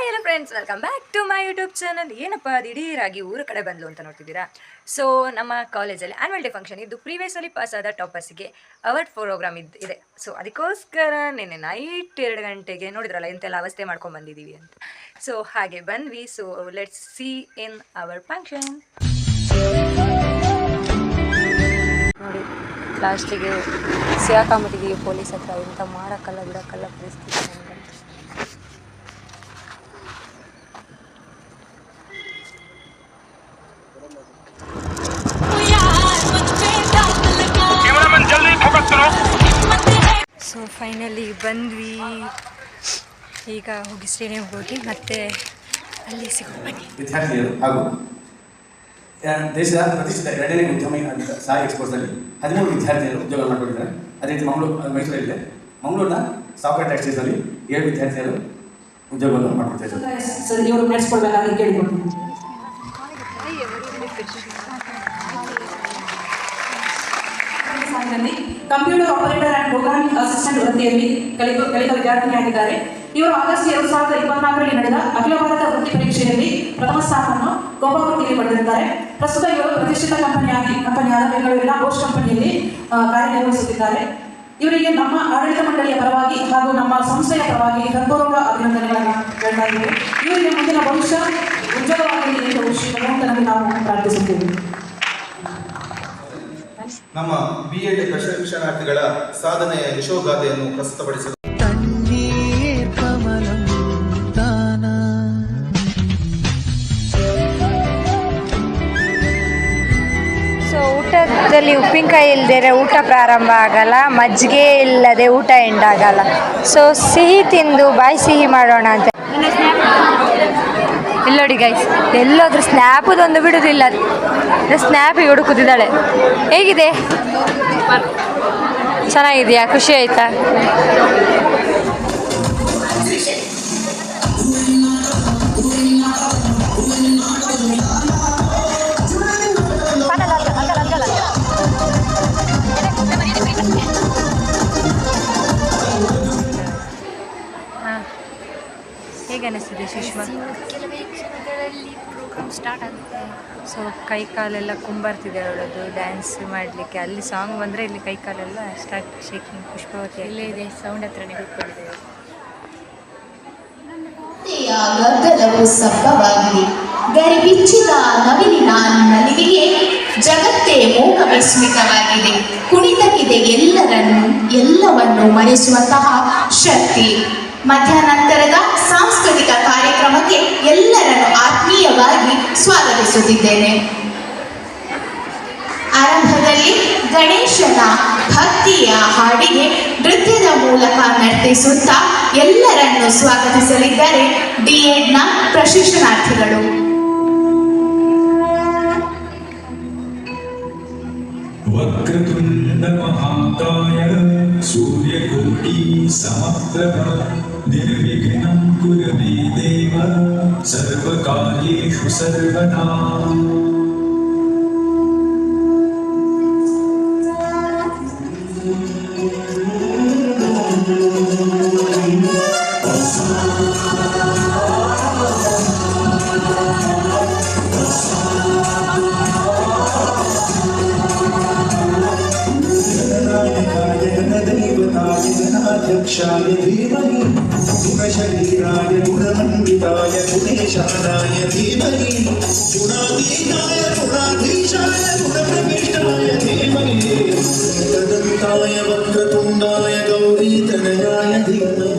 Hi hello friends, welcome back to my YouTube channel. ಏನಪ್ಪ ದಿಢೀರಾಗಿ ಊರ ಕಡೆ ಬಂದ್ಲು ಅಂತ ನೋಡ್ತಿದ್ದೀರಾ. ಸೊ ನಮ್ಮ ಕಾಲೇಜಲ್ಲಿ ಆ್ಯನ್ಯುವಲ್ ಡೇ ಫಂಕ್ಷನ್ ಇದ್ದು ಪ್ರೀವಿಯಸ್ಸಲ್ಲಿ ಪಾಸ್ ಆದ ಟಾಪರ್ಸ್ಗೆ ಅವಾರ್ಡ್ ಪ್ರೋಗ್ರಾಮ್ ಇದೆ. ಸೊ ಅದಕ್ಕೋಸ್ಕರ ನಿನ್ನೆ ನೈಟ್ 2 ಗಂಟೆಗೆ ನೋಡಿದ್ರಲ್ಲ ಎಂತೆಲ್ಲ ಅವಸ್ಥೆ ಮಾಡ್ಕೊಂಡು ಬಂದಿದ್ದೀವಿ ಅಂತ. ಸೊ ಹಾಗೆ ಬಂದ್ವಿ. So let's see in our function. ನೋಡಿ, ಲಾಸ್ಟಿಗೆ ಸಿಗಾಕೊಂಬಿಟ್ಟಿದ್ದೀವಿ ಪೊಲೀಸ್ ಹತ್ರ. ಇಂಥ ಮಾಡೋಕ್ಕಲ್ಲ ಬಿಡೋಕ್ಕಲ್ಲ ಪರಿಸ್ಥಿತಿ ನಮಗೆ. ಸೊ ಫೈನಲಿ ಬಂದ್ವಿ. ಈಗ ಹೋಗಿ ಸ್ಟೇಡಿಯಂಗೆ ಹೋಗಿ ಮತ್ತೆ ಅಲ್ಲಿ ಸಿಗೋ ಬನ್ನಿ. ವಿದ್ಯಾರ್ಥಿಗಳು ಹಾಗೂ ದೇಶದ ಪ್ರತಿಷ್ಠಿತ 2ನೇ ಉದ್ಯಮಿ ಸಾಯಿ ಎಕ್ಸ್ಪೋರ್ಟ್ಸಲ್ಲಿ 13 ವಿದ್ಯಾರ್ಥಿಗಳು ಉದ್ಯೋಗ ಮಾಡಿಕೊಂಡಿದ್ದಾರೆ. ಅದೇ ರೀತಿ ಮೈಸೂರಲ್ಲಿದೆ. ಮಂಗಳೂರಿನ ಸಾಫ್ಟ್ವೇರ್ ಟೆಕ್ಸ್ಟೈಲ್ಸಲ್ಲಿ 7 ವಿದ್ಯಾರ್ಥಿಗಳು ಉದ್ಯೋಗವನ್ನು ಮಾಡಿಕೊಡ್ತಾ ಸರ್ ಇವರು ನಡೆಸ್ಕೊಳ್ಬೇಕಾಗಿ ಕೇಳಿಕೊಂಡು computer operator and programming assistant ವೃತ್ತಿಯಲ್ಲಿ ಕಲಿತ ವಿದ್ಯಾರ್ಥಿನಿಯಾಗಿದ್ದಾರೆ. ಇವರು ಆಗಸ್ಟ್ 2024ರಲ್ಲಿ ನಡೆದ ಅಖಿಲ ಭಾರತ ವೃತ್ತಿ ಪರೀಕ್ಷೆಯಲ್ಲಿ ಪ್ರಥಮ ಸ್ಥಾನವನ್ನು ಕೋಪ ವೃತ್ತಿಯಲ್ಲಿ ಪಡೆದಿದ್ದಾರೆ. ಪ್ರಸ್ತುತ ಇವರು ಪ್ರತಿಷ್ಠಿತ ಕಂಪನಿಯಾದ ಬೆಂಗಳೂರಿನ ಬೋಸ್ ಕಂಪನಿಯಲ್ಲಿ ಕಾರ್ಯನಿರ್ವಹಿಸುತ್ತಿದ್ದಾರೆ. ಇವರಿಗೆ ನಮ್ಮ ಆಡಳಿತ ಮಂಡಳಿಯ ಪರವಾಗಿ ಹಾಗೂ ನಮ್ಮ ಸಂಸ್ಥೆಯ ಪರವಾಗಿ ಹೃತ್ಪೂರ್ವಕ ಅಭಿನಂದನೆಗಳನ್ನು ಹೇಳ್ತಾ ಇದ್ದೇವೆ. ಇವರಿಗೆ ಮುಂದಿನ ಭವಿಷ್ಯ ಉಜ್ವಲವಾಗಲಿ ಎಂದು ಶ್ರೀ ಭಗವಂತನಲ್ಲಿ ನಾವು ಪ್ರಾರ್ಥಿಸುತ್ತೇವೆ. ನಮ್ಮ BEd ಪ್ರಶಿಕ್ಷಣಾರ್ಥಿಗಳ ಸಾಧನೆಯ ಯಶೋಗಾಥೆಯನ್ನು ಪ್ರಸ್ತುತಪಡಿಸಿದರು. ಸೊ ಊಟದಲ್ಲಿ ಉಪ್ಪಿನಕಾಯಿ ಇಲ್ಲದೆ ಊಟ ಪ್ರಾರಂಭ ಆಗಲ್ಲ, ಮಜ್ಜಿಗೆ ಇಲ್ಲದೆ ಊಟ ಎಂಡ್ ಆಗಲ್ಲ. ಸೊ ಸಿಹಿ ತಿಂದು ಬಾಯಿ ಸಿಹಿ ಮಾಡೋಣ ಅಂತ. ಇಲ್ಲೋಡಿ ಗೈಸ್, ಎಲ್ಲೋದ್ರೂ ಸ್ನ್ಯಾಪದೊಂದು ಬಿಡುವುದಿಲ್ಲ. ಸ್ನ್ಯಾಪಿಗೆ ಹುಡುಕುತ್ತಿದ್ದಾಳೆ. ಹೇಗಿದೆ? ಚೆನ್ನಾಗಿದೆಯಾ? ಖುಷಿ ಆಯ್ತಾ? ಹೇಗೆ ಅನಿಸ್ತಿದೆ ಸುಷ್ಮಾ? ಕೆಲವೇ ಕ್ಷಣಗಳಲ್ಲಿ ಪ್ರೋಗ್ರಾಮ್ ಸ್ಟಾರ್ಟ್ ಆಗುತ್ತೆ. ಸೊ ಕೈ ಕಾಲೆಲ್ಲ ಕುಂಬರ್ತಿದೆ ಅವಳದು ಡ್ಯಾನ್ಸ್ ಮಾಡಲಿಕ್ಕೆ. ಅಲ್ಲಿ ಸಾಂಗ್ ಬಂದರೆ ಇಲ್ಲಿ ಕೈ ಕಾಲೆಲ್ಲ ಸ್ಟಾರ್ಟ್ ಶೇಕಿಂಗ್. ಪುಷ್ಪವತಿ ಇಲ್ಲೇ ಇದೆ, ಸೌಂಡ್ ಹತ್ರನೇ ಕೂತ್ಕೊಂಡಿದ್ದೇವೆ. ಗದ್ದಲವು ಸಬ್ಬವಾಗಿದೆ. ಗರಿಬಿಚ್ಚಿದ ನವಿಲಿನ ನಲಿಗೆಗೆ ಜಗತ್ತೇ ಮೂಕ ವಿಸ್ಮಿತವಾಗಿದೆ. ಕುಣಿತಕ್ಕಿದೆ ಎಲ್ಲವನ್ನು ಮರೆಸುವಂತಹ ಶಕ್ತಿ. ಮಧ್ಯಾಹ್ನಂತರದ ಸಾಂಸ್ಕೃತಿಕ ಕಾರ್ಯಕ್ರಮಕ್ಕೆ ಎಲ್ಲರನ್ನು ಆತ್ಮೀಯವಾಗಿ ಸ್ವಾಗತಿಸುತ್ತಿದ್ದೇನೆ. ಆರಂಭದಲ್ಲಿ ಗಣೇಶನ ಭಕ್ತಿಯ ಹಾಡಿಗೆ ನೃತ್ಯದ ಮೂಲಕ ನರ್ತಿಸುತ್ತಾ ಎಲ್ಲರನ್ನು ಸ್ವಾಗತಿಸಲಿದ್ದಾರೆ BEdನ ಪ್ರಶಿಕ್ಷಣಾರ್ಥಿಗಳು. ವಕ್ರತುಂಡ ಮಹಾಕಾಯ ಸೂರ್ಯಕೋಟಿ ಸಮಪ್ರಭ ನಿರ್ವಿಘ್ನಂ ಕುರು ಮೇ ದೇವ ಸರ್ವಕಾರ್ಯೇಷು ಸರ್ವದಾ. ाय धीमहि गुणशरीराय गुणमण्डिताय गुणेशानाय धीमहि गुणातीताय गुणाधीशाय गुणप्रविष्टाय धीमहि एकदन्ताय वक्रतुण्डाय गौरीतनयाय धीमहि.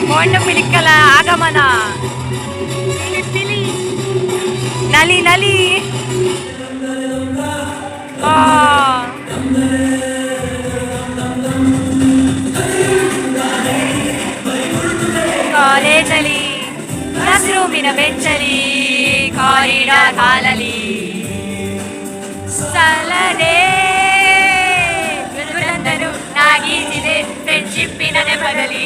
ಮೊಂಡಪಿಲಿಕ್ಕಲ ಆಗಮನ ನಲಿ ನಲಿ ಕಾಲೇಜಲ್ಲಿ ಕ್ಲಾಸ್ ರೂಮಿನ ಬೆಂಚಲಿ ಕಾರಿಡಾರ್ ಹಾಲಲ್ಲಿ ಸಲದೆ ದುರಂತರು ನಾಗೀಸಿದೆ ಫ್ರೆಂಡ್ಶಿಪ್ಪಿನ ನೆಪದಲ್ಲಿ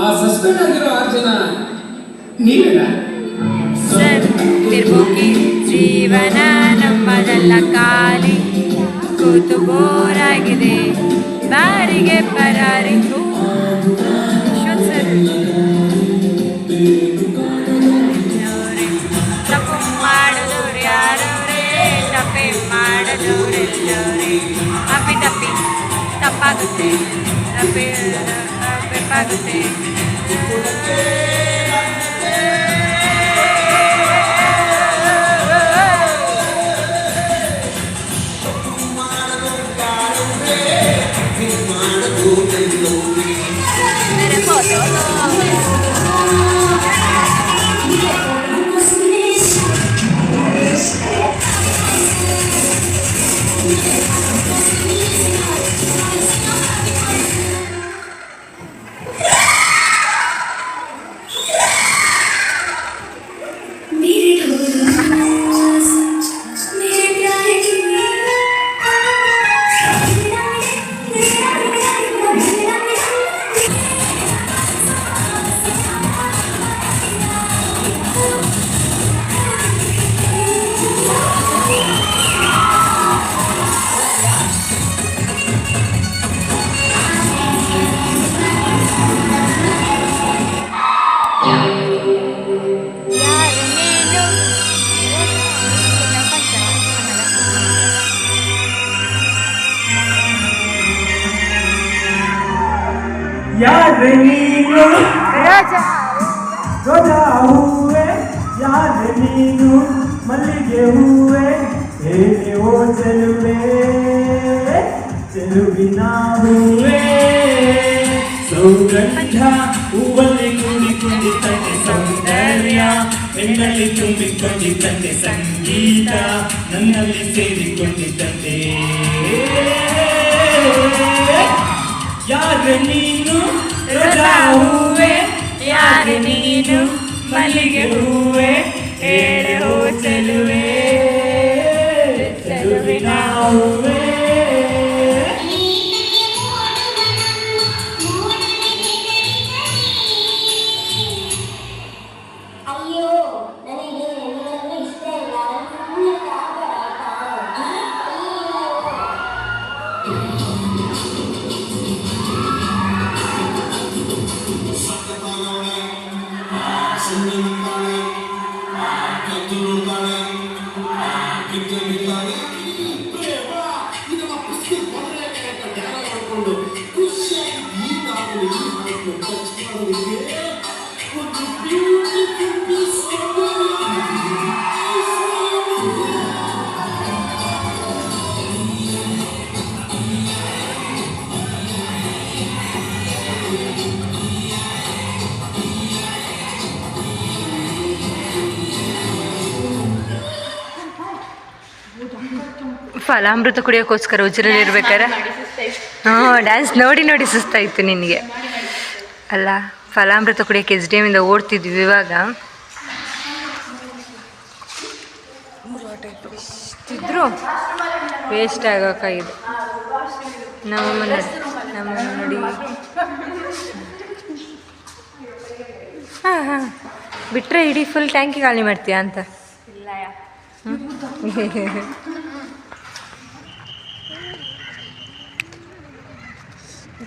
ಆ ಸಸ್ಪೆಂಡ್ ಆಗಿರೋ 6 ಜನ ನೀವೇನಾ? ತಿರ್ಬೋಕಿ ಜೀವನ ನಮ್ಮದೆಲ್ಲ ಖಾಲಿ ಕೂತು ಬೋರಾಗಿದೆ ಬಾರಿಗೆ ಪರಾರಿ ತಪ್ಪು ಮಾಡಿದವ್ರು ಯಾರವ್ರೆ ತಪ್ಪೆ ಮಾಡಿದವ್ರೆಲ್ಲವ್ರೆ ಅಪ್ಪಿ ತಪ್ಪಿ ತಪ್ಪಾಗುತ್ತೆ ತಪ್ಪಾಗುತ್ತೆ ಯಾರೆ ನೀನು ರೋಜಾ ಹೂವೆ ಯಾರೆ ನೀನು ಮಲ್ಲಿಗೆ ಹೂವೆ ಹೇಗೆ ಓ ಚೆಲುವೆ ಚೆಲುವಿನ ಹೂವೆ ಸೌಗಂಧ ಹೂವಲ್ಲಿ ಕೂಡಿಕೊಂಡಿದ್ದಂತೆ ಸೌಂದರ್ಯ ಹೆಣ್ಣಲ್ಲಿ ತುಂಬಿಕೊಂಡಿದ್ದಂತೆ ಸಂಗೀತ ನನ್ನಲ್ಲಿ ಸೇರಿಕೊಂಡಿದ್ದಂತೆ ಯಾರೆ ನೀನು ರೋಜಾ ಹೂವೆ ಯಾರೆ ನೀನು ಮಲ್ಲಿಗೆ ಹೂವೆ ಹೇಳೆ ಹೋ ಚೆಲುವೆ ಚೆಲುವಿನ ಹೂವೆ ಫಲಾಮೃತ ಕುಡಿಯೋಕ್ಕೋಸ್ಕರ ಉಜ್ರಲ್ಲಿರ್ಬೇಕಾರೆ ಡ್ಯಾನ್ಸ್ ನೋಡಿ ನೋಡಿ ಸುಸ್ತಾಯಿತು ನಿನಗೆ ಅಲ್ಲ. ಫಲಾಮೃತ ಕುಡಿಯೋಕ್ಕೆ SDM ಇಂದ ಓಡ್ತಿದ್ವಿ, ಇವಾಗ ಇಷ್ಟಿದ್ರು ವೇಸ್ಟ್ ಆಗೋಕ್ಕಾಗಿದೆ. ನಮ್ಮಮ್ಮ ನೋಡಿ ಹಾಂ ಬಿಟ್ಟರೆ ಇಡೀ ಫುಲ್ ಟ್ಯಾಂಕಿ ಖಾಲಿ ಮಾಡ್ತೀಯಾ ಅಂತ.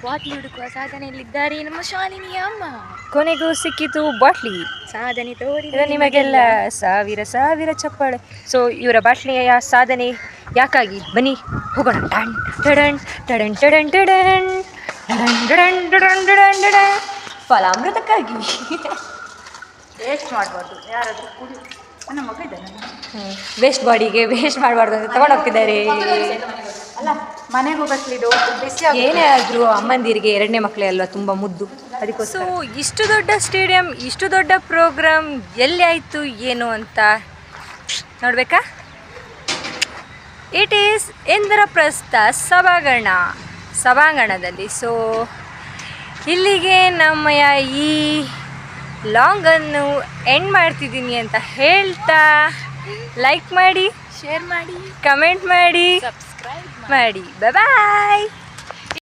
ಬಾಟ್ಲಿ ಹುಡುಕುವ ಸಾಧನೆಯಲ್ಲಿದ್ದಾರೆ ನಮ್ಮ ಶಾಲಿನಿಯ ಅಮ್ಮ. ಕೊನೆಗೂ ಸಿಕ್ಕಿತು ಬಾಟ್ಲಿ. ಸಾಧನೆ ತೋರಿದ ನಿಮಗೆಲ್ಲ ಸಾವಿರ ಸಾವಿರ ಚಪ್ಪಾಳೆ. ಸೊ ಇವರ ಬಾಟ್ಲಿಯ ಸಾಧನೆ ಯಾಕಾಗಿ ಬನ್ನಿ ಹೋಗೋಣ. ಟಡನ್ ಟಡನ್ ಟಡನ್ ಟಡನ್ ಟಡನ್ ಟಡನ್ ಟಡನ್ ಟಡನ್ ಫಲಾಮೃತಕ್ಕಾಗಿ. ವೇಸ್ಟ್ ಮಾಡಬಾರ್ದು, ಯಾರಾದರೂ ಕುಡಿ. ನನ್ನ ಮಗ ಇದ್ದಾನೆ, ವೇಸ್ಟ್ ಬಾಡಿಗೆ ವೇಸ್ಟ್ ಮಾಡಬಾರ್ದು ಅಂತ ತಗೊಂಡು ಹೋಗ್ತಿದ್ದಾರೆ. ಅಲ್ಲ ಮನೆಗೆ ಹೋಗಕ್ಲಿದು ಬಿಸಿ ಏನೇ ಆದರೂ ಅಮ್ಮಂದಿರಿಗೆ 2ನೇ ಮಕ್ಕಳೇ ಅಲ್ವಾ, ತುಂಬ ಮುದ್ದು. ಅದಕ್ಕೋಸ್ಕರ ಸೊ ಇಷ್ಟು ದೊಡ್ಡ ಸ್ಟೇಡಿಯಂ, ಇಷ್ಟು ದೊಡ್ಡ ಪ್ರೋಗ್ರಾಮ್ ಎಲ್ಲಿ ಆಯಿತು ಏನು ಅಂತ ನೋಡಬೇಕಾ? ಇಟ್ ಈಸ್ ಇಂದ್ರಪ್ರಸ್ಥ ಸಭಾಂಗಣದಲ್ಲಿ. ಸೊ ಇಲ್ಲಿಗೆ ನಮ್ಮಯ ಈ ಲಾಂಗನ್ನು ಎಂಡ್ ಮಾಡ್ತಿದ್ದೀನಿ ಅಂತ ಹೇಳ್ತಾ, ಲೈಕ್ ಮಾಡಿ, ಶೇರ್ ಮಾಡಿ, ಕಮೆಂಟ್ ಮಾಡಿ, ಸಬ್ಸ್ಕ್ರೈಬ್ ಮಾಡಿ. ಬಾಯ್.